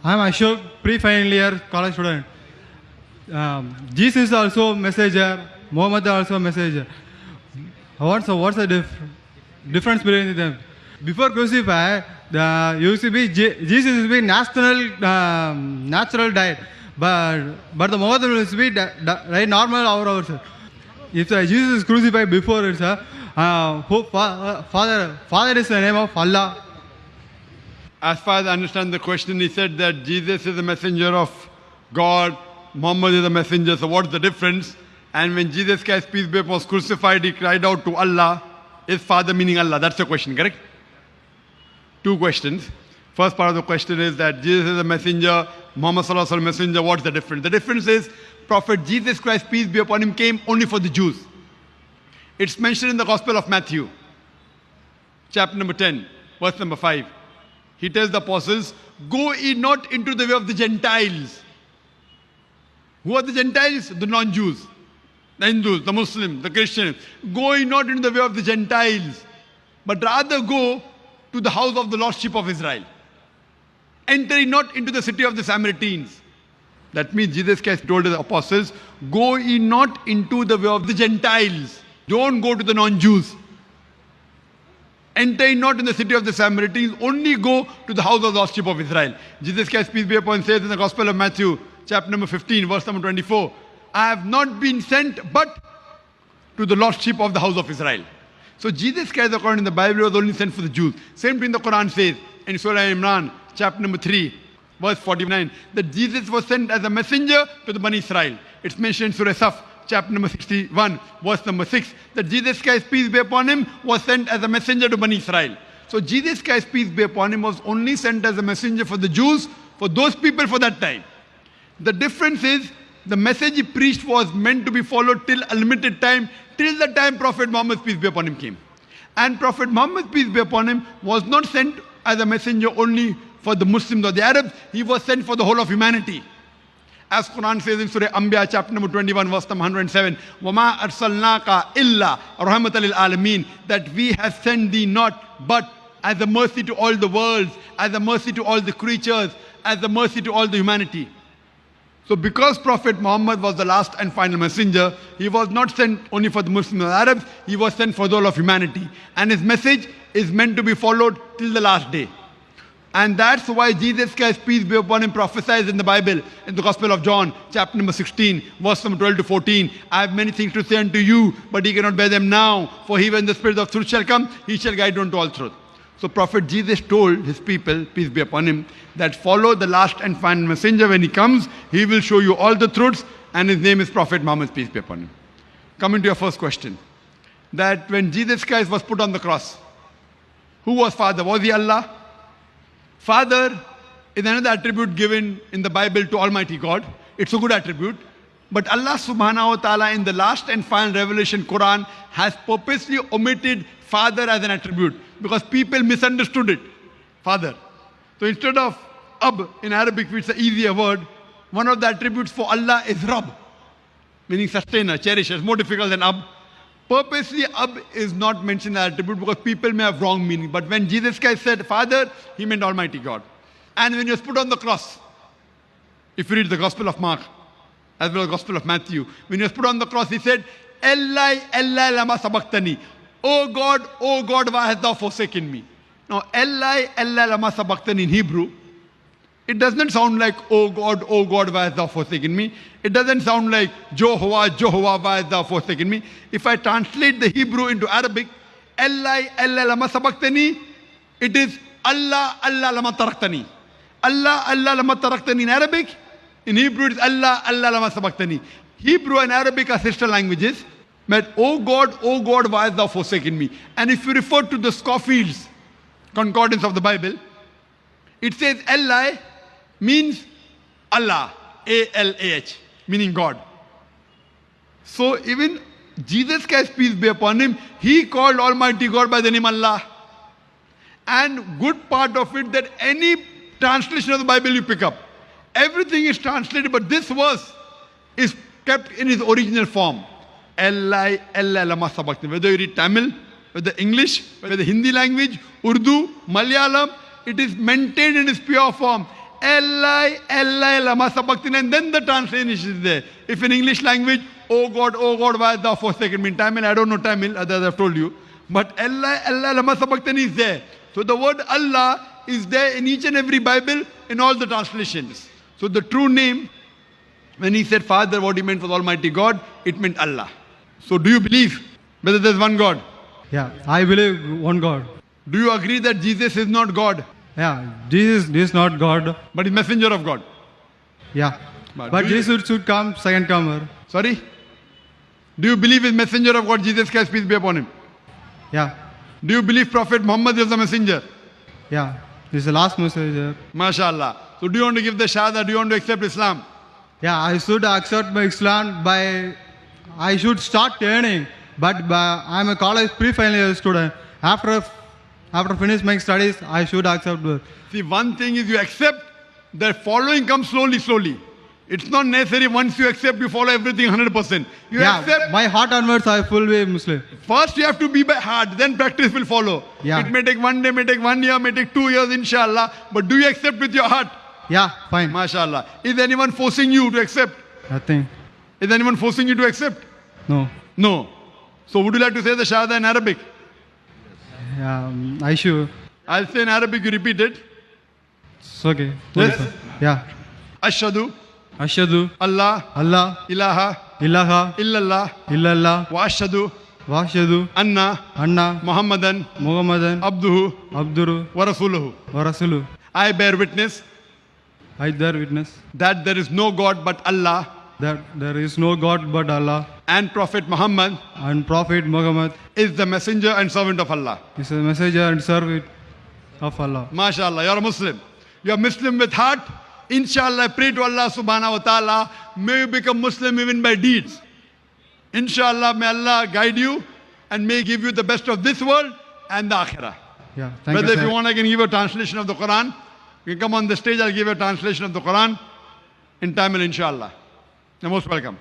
I'm Ashok, pre-final year college student. Jesus is also messenger, Muhammad is also messenger. What's the difference between them? Before crucify, used to be Jesus used to be natural diet, but the Muhammad used to be right normal hour. If Jesus is crucified before it's Father is the name of Allah. As far as I understand the question, he said that Jesus is the messenger of God, Muhammad is the messenger, so what's the difference? And when Jesus Christ, peace be upon him, was crucified, he cried out to Allah, is Father meaning Allah? That's the question, correct? Two questions. First part of the question is that Jesus is a messenger, Muhammad Sallallahu Alaihi Wasallam messenger, what's the difference? The difference is, Prophet Jesus Christ, peace be upon him, came only for the Jews. It's mentioned in the Gospel of Matthew, chapter number 10, verse number 5. He tells the apostles, go ye not into the way of the Gentiles. Who are the Gentiles? The non-Jews, the Hindus, the Muslims, the Christians. Go ye not into the way of the Gentiles, but rather go to the house of the lost sheep of Israel. Enter ye not into the city of the Samaritans. That means Jesus Christ told the apostles, go ye not into the way of the Gentiles. Don't go to the non-Jews. Enter not in the city of the Samaritans, only go to the house of the lost sheep of Israel. Jesus Christ, peace be upon him, says in the Gospel of Matthew, chapter number 15, verse number 24, I have not been sent but to the lost sheep of the house of Israel. So Jesus Christ, according to the Bible, was only sent for the Jews. Same thing the Quran says in Surah Imran, chapter number 3, verse 49, that Jesus was sent as a messenger to the Bani Israel. It's mentioned in Surah Saf, chapter number 61, verse number 6, that Jesus Christ, peace be upon him, was sent as a messenger to Bani Israel. So Jesus Christ, peace be upon him, was only sent as a messenger for the Jews, for those people for that time. The difference is, the message he preached was meant to be followed till a limited time, till the time Prophet Muhammad, peace be upon him, came. And Prophet Muhammad, peace be upon him, was not sent as a messenger only for the Muslims or the Arabs, he was sent for the whole of humanity. As Quran says in Surah Anbiya, chapter number 21, verse number 107, وَمَا أَرْسَلْنَاكَ إِلَّا رَحْمَةً لِلْعَالَمِينَ, that we have sent thee not but as a mercy to all the worlds, as a mercy to all the creatures, as a mercy to all the humanity. So because Prophet Muhammad was the last and final messenger, he was not sent only for the Muslims and Arabs, he was sent for the whole of humanity. And his message is meant to be followed till the last day. And that's why Jesus Christ, peace be upon him, prophesies in the Bible, in the Gospel of John, chapter number 16, verse number 12 to 14. I have many things to say unto you, but ye cannot bear them now. For he, when the Spirit of truth shall come, he shall guide you unto all truth. So Prophet Jesus told his people, peace be upon him, that follow the last and final messenger. When he comes, he will show you all the truths, and his name is Prophet Muhammad, peace be upon him. Coming to your first question, that when Jesus Christ was put on the cross, who was Father? Was he Allah? Father is another attribute given in the Bible to Almighty God. It's a good attribute. But Allah subhanahu wa ta'ala in the last and final revelation Quran has purposely omitted Father as an attribute because people misunderstood it. Father. So instead of Ab in Arabic, which is an easier word, one of the attributes for Allah is Rabb, meaning sustainer, cherisher. It's more difficult than Ab. Purposely, Ab is not mentioned as attribute because people may have wrong meaning. But when Jesus Christ said Father, he meant Almighty God. And when he was put on the cross, if you read the Gospel of Mark, as well as the Gospel of Matthew, when he was put on the cross, he said, Eli, Eli, lama sabachthani. Oh God, why hast thou forsaken me? Now, Eli, Eli, lama sabachthani in Hebrew, it doesn't sound like, oh God, why hast thou forsaken me? It doesn't sound like, Jehovah, Jehovah, why hast thou forsaken me? If I translate the Hebrew into Arabic, Eli, Eli, lama sabachthani, it is Allah, Allah, lama taraktani. Allah, Allah, lama taraktani in Arabic. In Hebrew, it is Allah, Allah, lama sabachthani. Hebrew and Arabic are sister languages. But, oh God, why hast thou forsaken me? And if you refer to the Scofield's concordance of the Bible, it says Eli means Allah, A-L-A-H, meaning God. So even Jesus Christ, peace be upon him, he called Almighty God by the name Allah. And good part of it that any translation of the Bible you pick up, everything is translated, but this verse is kept in its original form. Eli, Eli, lama sabachthani. Whether you read Tamil, whether English, whether Hindi language, Urdu, Malayalam, it is maintained in its pure form. Eli, Eli, lama sabachthani, and then the translation is there. If in English language, oh God, why hast thou forsaken me? In Tamil, I don't know Tamil, others have told you. But Eli, Eli, lama sabachthani is there. So the word Allah is there in each and every Bible, in all the translations. So the true name, when he said Father, what he meant was Almighty God, it meant Allah. So do you believe whether there's one God? Yeah, I believe one God. Do you agree that Jesus is not God, Yeah, Jesus is not God. but is messenger of God? Yeah. But But do you- Jesus should come second comer. Sorry? Do you believe is messenger of God, Jesus Christ, peace be upon him? Yeah. Do you believe Prophet Muhammad is the messenger? Yeah. This is the last messenger. MashaAllah. So do you want to give the Shahada? Do you want to accept Islam? Yeah, I should accept my Islam by, I should start earning. But I'm a college pre-final year student. After finish my studies, I should accept. See, one thing is you accept, the following comes slowly, slowly. It's not necessary once you accept, you follow everything 100%. You Yeah, accept, my heart onwards, I fully Muslim. first you have to be by heart, then practice will follow. Yeah. It may take 1 day, may take 1 year, may take 2 years, inshallah. But do you accept with your heart? Yeah, fine. MashaAllah. Is anyone forcing you to accept? Nothing. Is anyone forcing you to accept? No. No. So would you like to say the Shahada in Arabic? Yeah, I should. I'll say in Arabic, you repeat it. It's okay. Yes. Yeah. Ashhadu Ashhadu Allah Allah ilaha ilaha illallah illallah wa ashhadu wa ashhadu anna anna Muhammadan Muhammadan abduhu abduru wa rasuluhu. wa rasulu. I bear witness I bear witness that there is no God but Allah that there is no God but Allah, and Prophet Muhammad and Prophet Muhammad is the messenger and servant of Allah. is a messenger and servant of Allah. MashaAllah, you're a Muslim. You're Muslim with heart. Inshallah, I pray to Allah subhanahu wa ta'ala, may you become Muslim even by deeds. Inshallah, may Allah guide you and may give you the best of this world and the akhirah. Yeah, thank Whether you, if sir. you want, I can give you a translation of the Quran. You can come on the stage, I'll give you a translation of the Quran in Tamil, inshallah. You're most welcome.